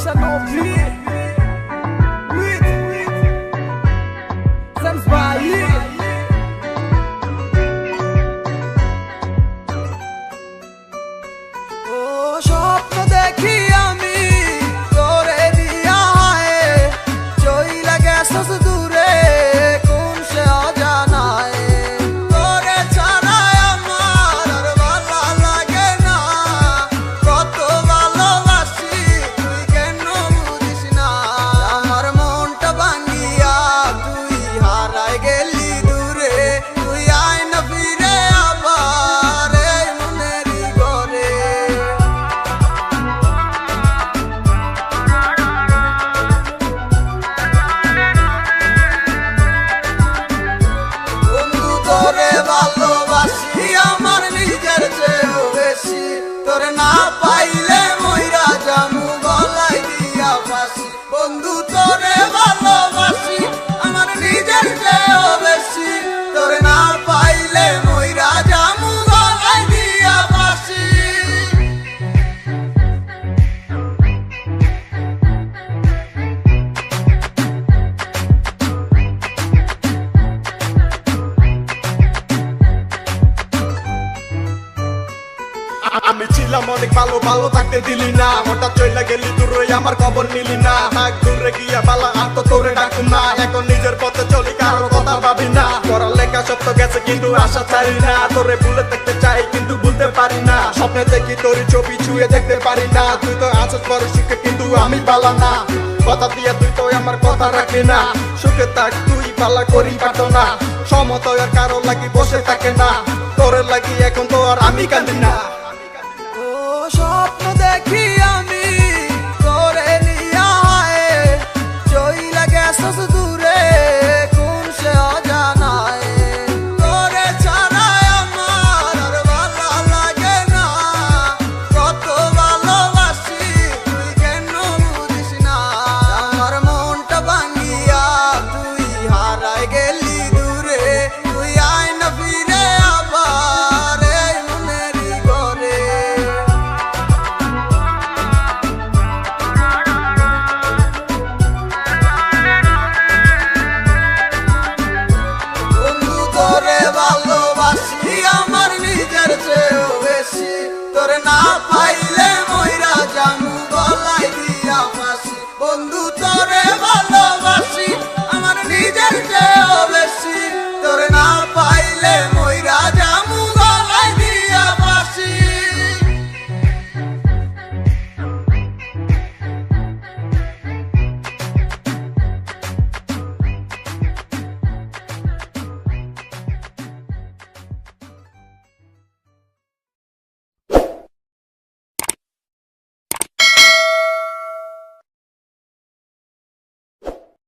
Production OP with Sams Bayi. ও স্বপ্ন দেখি আমি তোরে দিয়া হায় চইলা গেছস দূরে কোন সে অজানায় তোরে ছাড়া আমার আর ভালো লাগে না কত ভালোবাসি তুই কেন বুঝিস না আমার মনটা ভাঙিয়া তুই হারায় গেলি দূরে তুই আয় না ফিরে আবার এই মনেরই ঘরে বন্ধু তোরে ভালোবাসি আমার নিজের চেয়েও বেশি তোরে না পাইলে মইরা জামু গলায় দিয়া ফাঁসি বন্ধু তোরে ভালোবাসি আমার নিজের চেয়েও বেশি তোরে না পাইলে মইরা জামু গলায় দিয়া ফাঁসি আমি ছিলাম অনেক ভালো ভালো থাকতে দিলি না হঠাৎ চইলা গেলি দূরে আমার খবর নিলি না হাক দূরে গিয়া বালা আর তো তোরে ডাকুম না এখন নিজের পথে চলি কারো কথা ভাবি না পড়ার লেখা সত্য গেছে কিন্তু আশা ছাড়ি না তোরে ভুলে দেখতে চাই কিন্তু ভুলতে পারি না স্বপ্নে দেখি তোর ছবি ছুঁয়ে দেখতে পারি না তুই তো আছিস বড় সুখে কিন্তু আমি পালা না কথা দিয়ে তুই তো আমার কথা রাখলি না সুখে থাক তুই পালা করি পারতো না সমতয় আর কারো লাগি বসে থাকে না তোরে লাগি এখন তো আর আমি কাঁদি না ও স্বপ্ন দেখি আমি তোরে নিয়া হায় চইলা গেছস দূরে কোন সে অজানায় তোরে ছাড়া আমার আর ভালো লাগে না কত ভালোবাসি তুই কেন বুঝিস না আমার মনটা ভাঙিয়া তুই হারায় গেলি দূরে তুই আয় না ফিরে আবার এই মনেরই ঘরে বন্ধু তোরে ভালোবাসি আমার নিজের চেয়েও বেশি তোরে না পাইলে মইরা জামু গলায় দিয়া ফাঁসি বন্ধু তোরে ভালোবাসি আমার নিজের চেয়েও বেশি তোরে না পাইলে